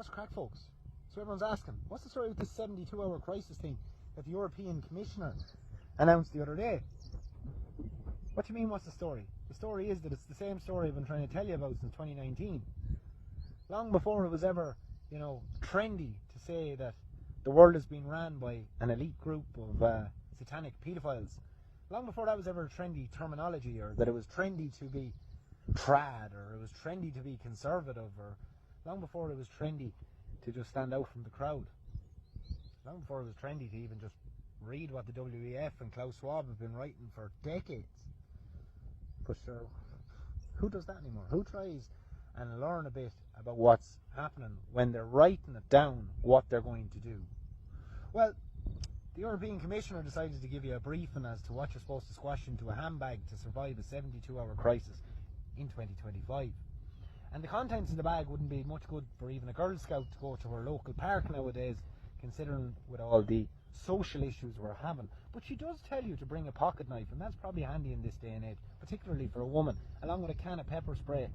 What's crack, folks? So everyone's asking, what's the story with this 72-hour crisis thing that the European Commissioner announced the other day? What do you mean, what's the story? The story is that it's the same story I've been trying to tell you about since 2019. Long before it was ever, trendy to say that the world is being ran by an elite group of satanic pedophiles. Long before that was ever a trendy terminology, or that it was trendy to be trad, or it was trendy to be conservative, or long before it was trendy to just stand out from the crowd. Long before it was trendy to even just read what the WEF and Klaus Schwab have been writing for decades. But sure, who does that anymore? Who tries and learn a bit about what's happening when they're writing it down what they're going to do? Well, the European Commissioner decided to give you a briefing as to what you're supposed to squash into a handbag to survive a 72-hour crisis in 2025. And the contents of the bag wouldn't be much good for even a Girl Scout to go to her local park nowadays, considering with all the social issues we're having. But she does tell you to bring a pocket knife, and that's probably handy in this day and age, particularly for a woman, along with a can of pepper spray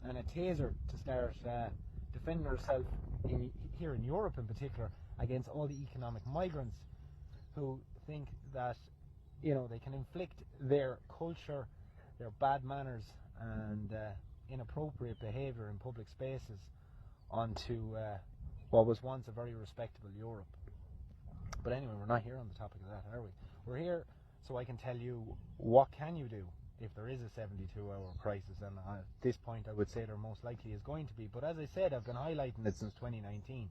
and a taser to start defending herself here in Europe in particular against all the economic migrants who think that they can inflict their culture, their bad manners and inappropriate behaviour in public spaces onto what was once a very respectable Europe. But anyway, we're not here on the topic of that, are we? We're here so I can tell you what can you do if there is a 72-hour crisis, and at this point I would say there most likely is going to be. But as I said, I've been highlighting it since 2019.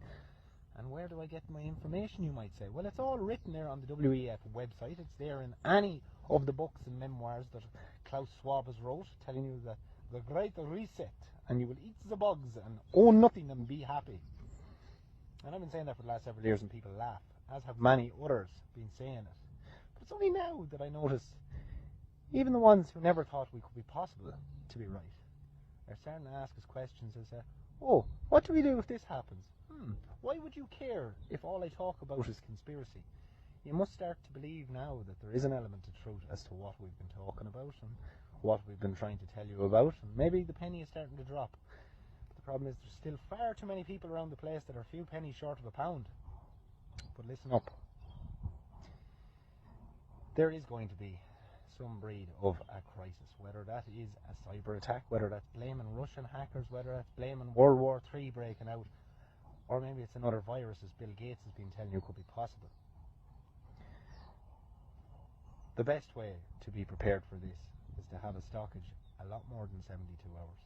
And where do I get my information, you might say? Well, it's all written there on the WEF website. It's there in any of the books and memoirs that Klaus Schwab has wrote, telling you that the Great Reset, and you will eat the bugs and own nothing and be happy. And I've been saying that for the last several years, and people laugh, as have many others been saying it. But it's only now that I notice even the ones who never thought we could be possible to be right are starting to ask us questions as what do we do if this happens? Why would you care if all I talk about is conspiracy? You must start to believe now that there is an element of truth as to what we've been talking about and what we've been trying to tell you about, and maybe the penny is starting to drop. But the problem is there's still far too many people around the place that are a few pennies short of a pound. But listen up. There is going to be some breed of a crisis, whether that is a cyber attack, whether that's blaming Russian hackers, whether that's blaming World War III breaking out, or maybe it's another virus, as Bill Gates has been telling you could be possible. The best way to be prepared for this is to have a stockage a lot more than 72 hours.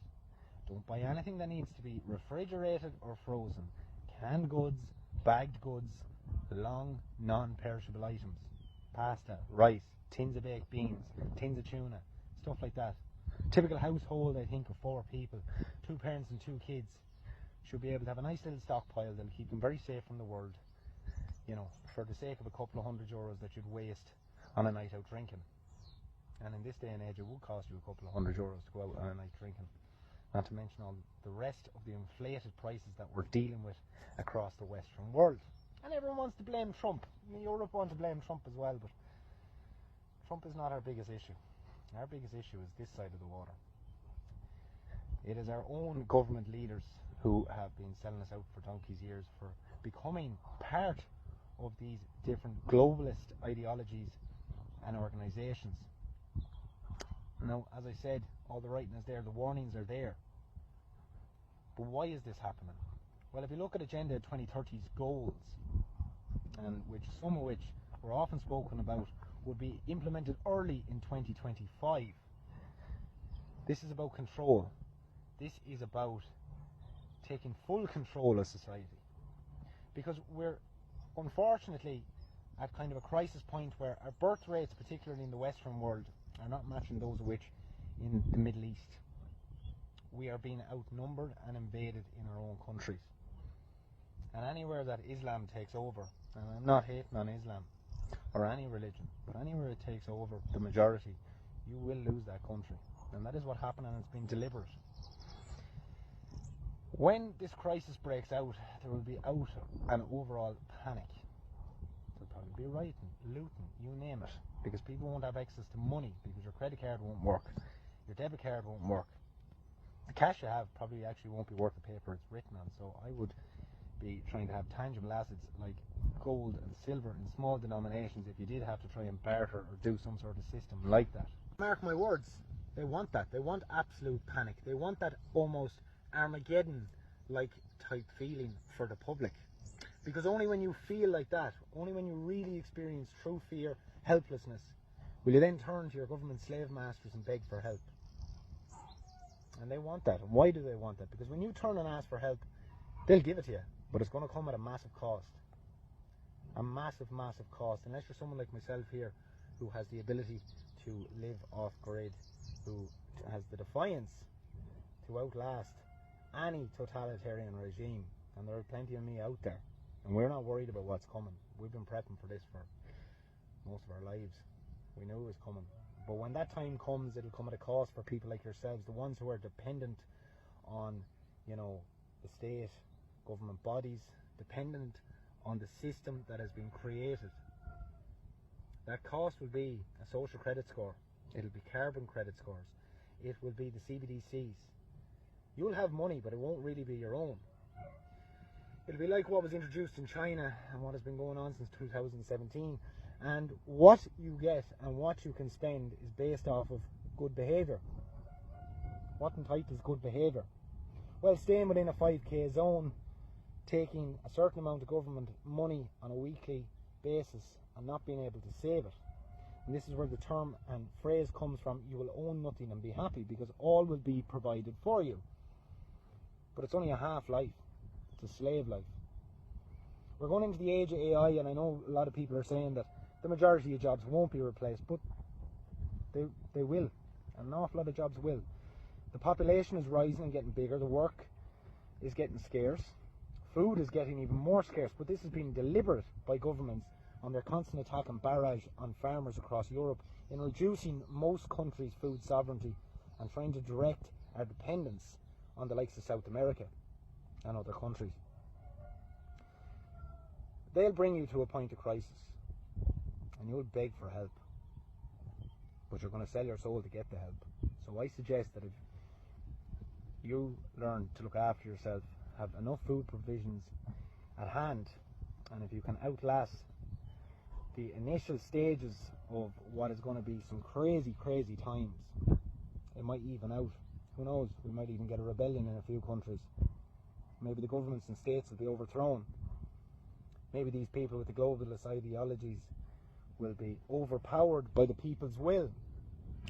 Don't buy anything that needs to be refrigerated or frozen. Canned goods, bagged goods, long non-perishable items, pasta, rice, tins of baked beans, tins of tuna, stuff like that. Typical household, I think, of 4 people, 2 parents and 2 kids, should be able to have a nice little stockpile that'll keep them very safe from the world, for the sake of a couple of €100 that you'd waste on a night out drinking. And in this day and age, it would cost you a couple of €100 to go out on a night drinking. Not to mention all the rest of the inflated prices that we're dealing with across the Western world. And everyone wants to blame Trump. Europe wants to blame Trump as well, but Trump is not our biggest issue. Our biggest issue is this side of the water. It is our own government leaders who have been selling us out for donkey's years for becoming part of these different globalist ideologies and organisations. Now, as I said, all the writing is there, the warnings are there. But why is this happening? Well, if you look at Agenda 2030's goals, and some of which were often spoken about, would be implemented early in 2025. This is about control. This is about taking full control of society. Because we're unfortunately at kind of a crisis point where our birth rates, particularly in the Western world, are not matching those of which in the Middle East. We are being outnumbered and invaded in our own countries. And anywhere that Islam takes over, and I'm not hating on Islam or any religion, but anywhere it takes over the majority, you will lose that country. And that is what happened, and it's been deliberate. When this crisis breaks out, there will be an overall panic. There'll probably be rioting, looting, you name it, because people won't have access to money, because your credit card won't work, your debit card won't work. The cash you have probably actually won't be worth the paper it's written on. So I would be trying to have tangible assets like gold and silver in small denominations if you did have to try and barter or do some sort of system like that. Mark my words, they want that. They want absolute panic. They want that almost Armageddon-like type feeling for the public. Because only when you feel like that, only when you really experience true fear, helplessness, will you then turn to your government slave masters and beg for help. And they want that. And why do they want that? Because when you turn and ask for help, they'll give it to you, but it's going to come at a massive cost. A massive, massive cost. Unless you're someone like myself here who has the ability to live off grid, who has the defiance to outlast any totalitarian regime. And there are plenty of me out there. And we're not worried about what's coming. We've been prepping for this for most of our lives. We knew it was coming. But when that time comes, it'll come at a cost for people like yourselves, the ones who are dependent on, you know, the state, government bodies, dependent on the system that has been created. That cost will be a social credit score. It'll be carbon credit scores. It will be the CBDCs. You'll have money, but it won't really be your own. It'll be like what was introduced in China and what has been going on since 2017. And what you get and what you can spend is based off of good behaviour. What entitles good behaviour? Well, staying within a 5k zone, taking a certain amount of government money on a weekly basis and not being able to save it. And this is where the term and phrase comes from, you will own nothing and be happy, because all will be provided for you. But it's only a half life. It's a slave life. We're going into the age of AI, and I know a lot of people are saying that the majority of jobs won't be replaced, but they will. An awful lot of jobs will. The population is rising and getting bigger. The work is getting scarce. Food is getting even more scarce, but this has been deliberate by governments on their constant attack and barrage on farmers across Europe in reducing most countries' food sovereignty and trying to direct our dependence on the likes of South America and other countries. They'll bring you to a point of crisis and you'll beg for help, but you're going to sell your soul to get the help. So I suggest that if you learn to look after yourself, have enough food provisions at hand, and if you can outlast the initial stages of what is going to be some crazy, crazy times, it might even out. Who knows? We might even get a rebellion in a few countries. Maybe the governments and states will be overthrown. Maybe these people with the globalist ideologies will be overpowered by the people's will.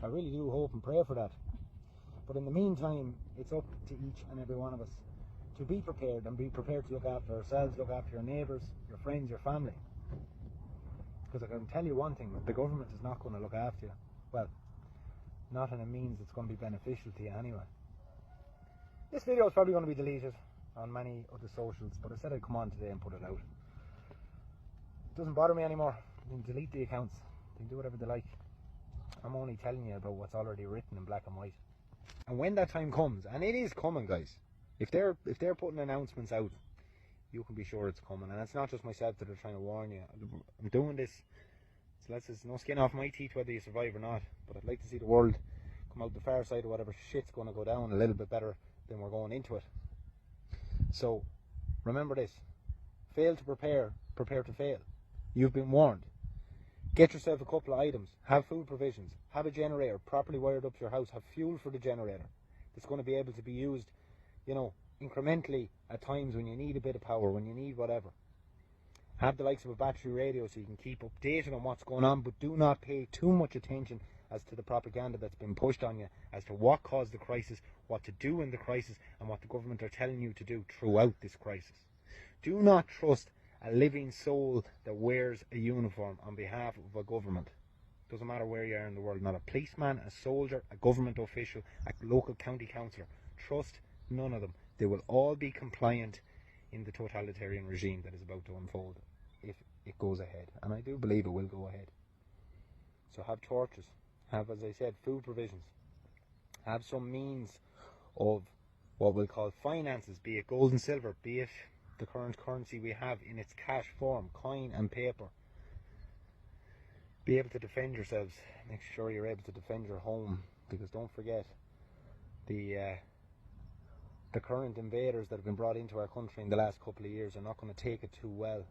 I really do hope and pray for that. But in the meantime, it's up to each and every one of us to be prepared, and be prepared to look after ourselves, look after your neighbours, your friends, your family. Because I can tell you one thing, the government is not going to look after you. Well, not in a means that's going to be beneficial to you anyway. This video is probably going to be deleted on many of the socials, but I said I'd come on today and put it out. It doesn't bother me anymore. They can delete the accounts. They can do whatever they like. I'm only telling you about what's already written in black and white. And when that time comes, and it is coming, guys, if they're putting announcements out, you can be sure it's coming. And it's not just myself that are trying to warn you. I'm doing this, so there's no skin off my teeth whether you survive or not. But I'd like to see the world come out the far side of whatever shit's going to go down a little bit better than we're going into it. So remember this: fail to prepare, prepare to fail. You've been warned. Get yourself a couple of items. Have food provisions. Have a generator properly wired up to your house. Have fuel for the generator that's going to be able to be used, you know, incrementally at times when you need a bit of power, when you need whatever. Have the likes of a battery radio so you can keep updated on what's going on, but do not pay too much attention as to the propaganda that's been pushed on you as to what caused the crisis, what to do in the crisis, and what the government are telling you to do throughout this crisis. Do not trust a living soul that wears a uniform on behalf of a government. Doesn't matter where you are in the world, not a policeman, a soldier, a government official, a local county councillor. Trust none of them. They will all be compliant in the totalitarian regime that is about to unfold if it goes ahead. And I do believe it will go ahead. So have torches. Have, as I said, food provisions. Have some means of what we'll call finances, be it gold and silver, be it the current currency we have in its cash form, coin and paper. Be able to defend yourselves. Make sure you're able to defend your home, because don't forget, the the current invaders that have been brought into our country in the last couple of years are not going to take it too well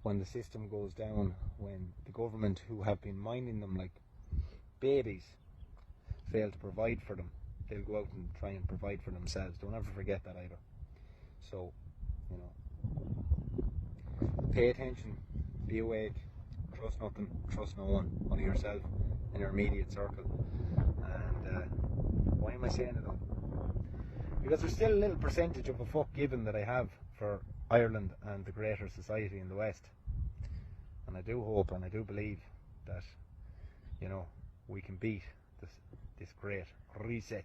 when the system goes down, when the government, who have been minding them like babies, fail to provide for them. They'll go out and try and provide for themselves. Don't ever forget that either. So, you know, pay attention, be awake, trust nothing, trust no one, only yourself and your immediate circle. And why am I saying it though? Because there's still a little percentage of a fuck given that I have for Ireland and the greater society in the West. And I do hope and I do believe that, you know, we can beat this great reset.